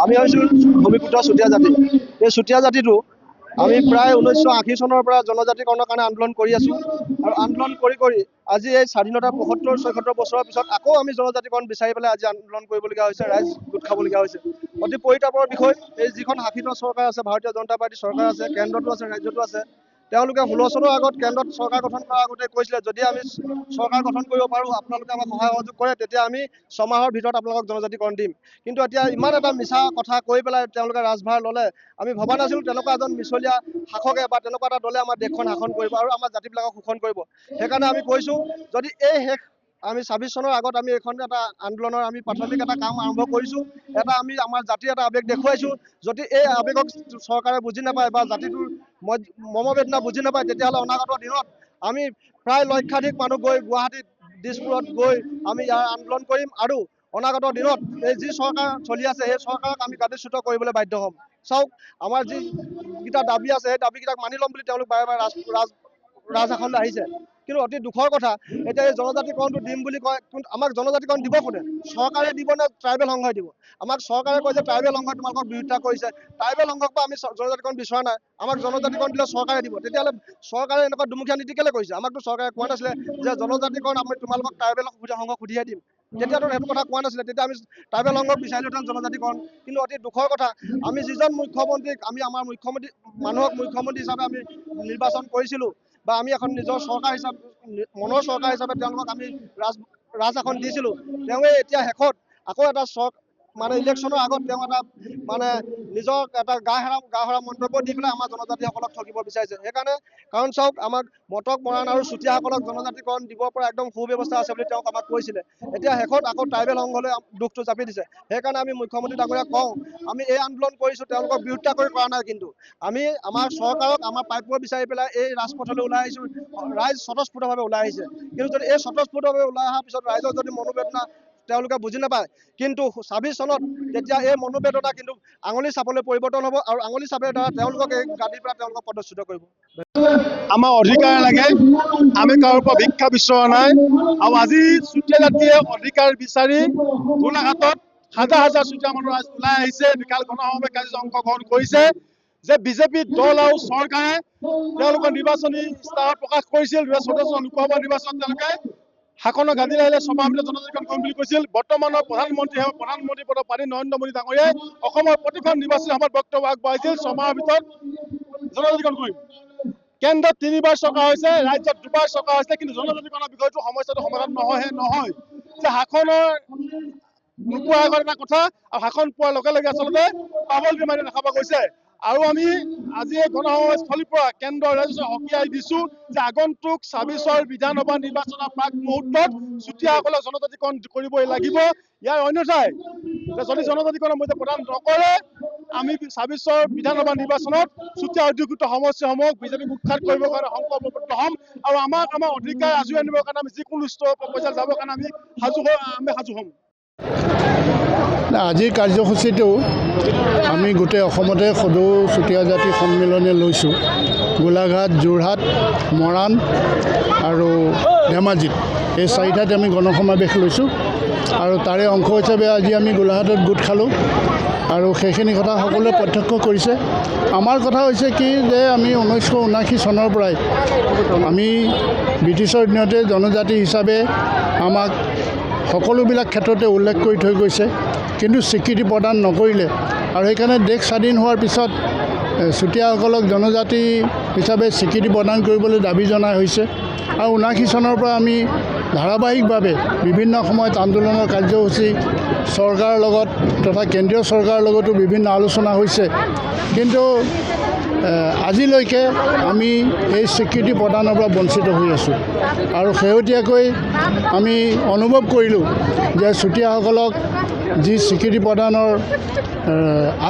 আমি হৈছোঁ ভূমিপুত্ৰ চুতীয়া জাতি। এই চুতীয়া জাতিটো আমি প্ৰায় 1980 চনৰ পৰা জনজাতিকৰণৰ কাৰণে আন্দোলন কৰি আছোঁ আৰু আন্দোলন কৰি আজি এই স্বাধীনতাৰ 75-76 বছৰৰ পিছত আকৌ আমি জনজাতিকৰণ বিচাৰি পেলাই আজি আন্দোলন কৰিবলগীয়া হৈছে, ৰাইজ গোট খাবলগীয়া হৈছে। অতি পৰিতাপৰ বিষয়, এই যিখন শাসিত চৰকাৰ আছে, ভাৰতীয় জনতা পাৰ্টি চৰকাৰ আছে, কেন্দ্ৰতো আছে, ৰাজ্যতো আছে, তেওঁলোকে 16 চনৰ আগত কেন্দ্ৰত চৰকাৰ গঠন কৰাৰ আগতে কৈছিলে যদি আমি চৰকাৰ গঠন কৰিব পাৰোঁ, আপোনালোকে আমাক সহায় সহযোগ কৰে, তেতিয়া আমি 6 মাহৰ ভিতৰত আপোনালোকক জনজাতিকৰণ দিম। কিন্তু এতিয়া ইমান এটা মিছা কথা কৈ পেলাই তেওঁলোকে ৰাজভাৰ ল'লে। আমি ভবা নাছিলোঁ তেনেকুৱা এজন মিছলীয়া শাসকে বা তেনেকুৱা এটা দলে আমাৰ দেশখন শাসন কৰিব আৰু আমাৰ জাতিবিলাকক শোষণ কৰিব। সেইকাৰণে আমি কৈছোঁ যদি এই আমি 26 চনৰ আগত আমি এখন এটা আন্দোলনৰ আমি প্ৰাথমিক এটা কাম আৰম্ভ কৰিছোঁ, আমি আমাৰ জাতিৰ এটা আৱেগ দেখুৱাইছোঁ। যদি এই আৱেগক চৰকাৰে বুজি নাপায় বা জাতিটোৰ মমবেদনা বুজি নাপায়, তেতিয়াহ'লে অনাগত দিনত আমি প্ৰায় লক্ষাধিক মানুহ গৈ গুৱাহাটীত, দিছপুৰত গৈ আমি ইয়াৰ আন্দোলন কৰিম আৰু অনাগত দিনত এই যি চৰকাৰ চলি আছে সেই চৰকাৰক আমি গাদীচ্যুত কৰিবলৈ বাধ্য হ'ম। চাওক, আমাৰ যিকেইটা দাবী আছে সেই দাবীকেইটাক মানি ল'ম বুলি তেওঁলোক বাৰে বাৰে ৰাজশাসনলৈ আহিছে। কিন্তু অতি দুখৰ কথা, এতিয়া এই জনজাতিকৰণটো দিম বুলি কয়, কিন্তু আমাক জনজাতিকৰণ দিব কোনে? চৰকাৰে দিব নে ট্ৰাইবেল সংঘই দিব? আমাক চৰকাৰে কয় যে ট্ৰাইবেল সংঘই তোমালোকক বিৰোধিতা কৰিছে, ট্ৰাইবেল সংঘক পৰা আমি জনজাতিকৰণ বিচৰা নাই, আমাক জনজাতিকৰণ দিলে চৰকাৰে দিব। তেতিয়াহ'লে চৰকাৰে এনেকুৱা দুমুখীয়া নীতি কেলৈ কৰিছে? আমাকতো চৰকাৰে কোৱা নাছিলে যে জনজাতিকৰণ আমি তোমালোকক ট্ৰাইবেল সংঘক সুধিহে দিম। তেতিয়াতো সেইটো কথা কোৱা নাছিলে, তেতিয়া আমি ট্ৰাইবেল সংঘক বিচাৰিলোহেঁতেন জনজাতিকৰণ। কিন্তু অতি দুখৰ কথা, আমি যিজন মুখ্যমন্ত্ৰীক আমাৰ মানুহক মুখ্যমন্ত্ৰী হিচাপে আমি নিৰ্বাচন কৰিছিলোঁ বা আমি এখন নিজৰ চৰকাৰ হিচাপে মনৰ চৰকাৰ হিচাপে তেওঁলোকক আমি ৰাজশাসন দিছিলোঁ, তেওঁৱে এতিয়া শেষত আকৌ এটা ইলেকশ্যনৰ আগত তেওঁ এটা নিজৰ এটা গা হৰা মন্তব্য দি পেলাই আমাৰ জনজাতিসকলক ঠগিব বিচাৰিছে। সেইকাৰণে কাৰণ চাওক, আমাক মটক মৰাণ আৰু চুতীয়াসকলক জনজাতিকৰণ দিব পৰা একদম সুব্যৱস্থা আছে বুলি তেওঁক আমাক কৈছিলে। এতিয়া শেষত আকৌ ট্ৰাইবেল সংঘলৈ দুখটো চাপি দিছে। সেইকাৰণে আমি মুখ্যমন্ত্ৰী ডাঙৰীয়াক কওঁ, আমি এই আন্দোলন কৰিছোঁ, তেওঁলোকক বিৰোধিতা কৰি কৰা নাই, কিন্তু আমি আমাৰ চৰকাৰক আমাৰ প্ৰাপ্য বিচাৰি পেলাই এই ৰাজপথলৈ ওলাই আহিছোঁ। ৰাইজ স্বতঃস্ফূৰ্তভাৱে ওলাই আহিছে, কিন্তু যদি এই স্বতঃস্ফূৰ্তভাৱে ওলাই অহাৰ পিছত ৰাইজৰ যদি মনোবেদনা তেওঁলোকে বুজি নাপায়, কিন্তু 26 চনত তেতিয়া এই মনোবেদনা কিন্তু আঙুলি চাপলৈ পৰিৱৰ্তন হ'ব আৰু আঙুলি চাপেৰ দ্বাৰা তেওঁলোকক এই গাদীৰ পৰা তেওঁলোকক পদচ্যুত কৰিব। আমাৰ অধিকাৰ লাগে, আমি কাৰোৰ পৰা ভিক্ষা বিচৰা নাই। আৰু আজি চুতীয়া জাতিয়ে অধিকাৰ বিচাৰি গোলাঘাটত হাজাৰ হাজাৰ চুতীয়া মানুহ ওলাই আহিছে, বিশাল গণসমাৱেশ কাৰ্যত অংশগ্ৰহণ কৰিছে যে বিজেপি দল আৰু চৰকাৰে তেওঁলোকৰ নিৰ্বাচনী ইস্তাহাৰ প্ৰকাশ কৰিছিল। 2014 চনৰ লোকসভা নিৰ্বাচনত তেওঁলোকে শাসনৰ গাদী আহিলে 6 মাহৰ ভিতৰত জনজাতিকৰণ কৰিম বুলি কৈছিল। বৰ্তমানৰ প্ৰধানমন্ত্ৰী পদৰ প্ৰাৰ্থী নৰেন্দ্ৰ মোদী ডাঙৰীয়াই অসমৰ প্ৰতিখন নিৰ্বাচনী সভাত বক্তব্য আগবঢ়াইছিল 6 মাহৰ ভিতৰত জনজাতিকৰণ কৰিম। কেন্দ্ৰত 3বাৰ চৰকাৰ হৈছে, ৰাজ্যত 2বাৰ চৰকাৰ হৈছে, কিন্তু জনজাতিকৰণৰ বিষয়টো সমস্যাটো সমাধান নহয় যে শাসনৰ নোপোৱাৰ আগত এটা কথা আৰু শাসন পোৱাৰ লগে লগে আচলতে পাগল বেমাৰী দেখা পোৱা গৈছে। আৰু আমি আজি এই গণসমাৱেশস্থলীৰ পৰা কেন্দ্ৰৰ ৰাজ্য সকীয়াই দিছোঁ যে আগন্তুক 26ৰ বিধানসভা নিৰ্বাচনৰ প্ৰাক মুহূৰ্তত চুতীয়াসকলক জনজাতিকৰণ কৰিবই লাগিব। ইয়াৰ অন্যথাই যদি জনজাতিকৰণৰ মধ্যে প্ৰদান নকৰে, আমি 26ৰ বিধানসভা নিৰ্বাচনত চুতীয়া অধিকৃত সমষ্টিসমূহক বিজেপিক উৎখাত কৰিবৰ কাৰণে সংকল্পবদ্ধ হ'ম আৰু আমাৰ অধিকাৰ আজৰি আনিবৰ কাৰণে আমি যিকোনো স্তৰৰ পৰ্যায়ত যাবৰ কাৰণে আমি সাজু হ'ম। আজিৰ কাৰ্যসূচীটো আমি গোটেই অসমতে সদৌ চুতীয়া জাতি সন্মিলনে লৈছোঁ। গোলাঘাট, যোৰহাট, মৰাণ আৰু ধেমাজিত এই 4 ঠাইত আমি গণসমাৱেশ লৈছোঁ আৰু তাৰে অংশ হিচাপে আজি আমি গোলাঘাটত গোট খালোঁ। আৰু সেইখিনি কথা সকলোৱে প্ৰত্যক্ষ কৰিছে। আমাৰ কথা হৈছে কি যে আমি 1979 চনৰ পৰাই আমি ব্ৰিটিছৰ দিনতে জনজাতি হিচাপে আমাক সকলোবিলাক ক্ষেত্ৰতে উল্লেখ কৰি থৈ গৈছে, কিন্তু স্বীকৃতি প্ৰদান নকৰিলে। আৰু সেইকাৰণে দেশ স্বাধীন হোৱাৰ পিছত চুতীয়াসকলক জনজাতি হিচাপে স্বীকৃতি প্ৰদান কৰিবলৈ দাবী জনাই হৈছে। আৰু 79 চনৰ পৰা আমি ধাৰাবাহিকভাৱে বিভিন্ন সময়ত আন্দোলনৰ কাৰ্যসূচী চৰকাৰৰ লগত তথা কেন্দ্ৰীয় চৰকাৰৰ লগতো বিভিন্ন আলোচনা হৈছে, কিন্তু আজিলৈকে আমি এই স্বীকৃতি প্ৰদানৰ পৰা বঞ্চিত হৈ আছোঁ। আৰু শেহতীয়াকৈ আমি অনুভৱ কৰিলোঁ যে চুতীয়াসকলক যি স্বীকৃতি প্ৰদানৰ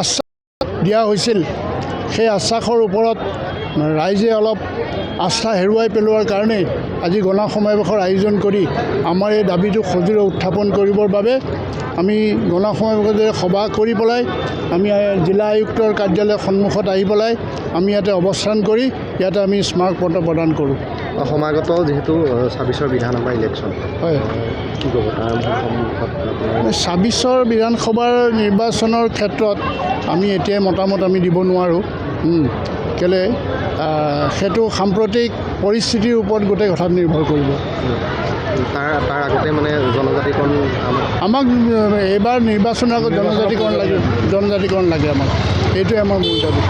আশ্বাস দিয়া হৈছিল, সেই আশ্বাসৰ ওপৰত ৰাইজে অলপ আস্থা হেৰুৱাই পেলোৱাৰ কাৰণেই আজি গণসমাৱেশৰ আয়োজন কৰি আমাৰ এই দাবীটো সজোৰে উত্থাপন কৰিবৰ বাবে আমি গণসমাৱেশতে সভা কৰি পেলাই আমি জিলা আয়ুক্তৰ কাৰ্যালয়ৰ সন্মুখত আহি পেলাই আমি ইয়াতে অৱস্থান কৰি ইয়াতে আমি স্মাৰকপত্ৰ প্ৰদান কৰোঁ। সমাগত যিহেতু 26ৰ বিধানসভা ইলেকশ্যন, হয়, কি ক'ব তাৰ সন্মুখত? 26ৰ বিধানসভাৰ নিৰ্বাচনৰ ক্ষেত্ৰত আমি এতিয়াই মতামত আমি দিব নোৱাৰোঁ, কেলৈ সেইটো সাম্প্ৰতিক পৰিস্থিতিৰ ওপৰত গোটেই কথাত নিৰ্ভৰ কৰিব। তাৰ আগতে মানে জনজাতিকৰণ আমাক এইবাৰ নিৰ্বাচনৰ আগত জনজাতিকৰণ লাগে আমাক, এইটোৱে আমাৰ মূল দাবী।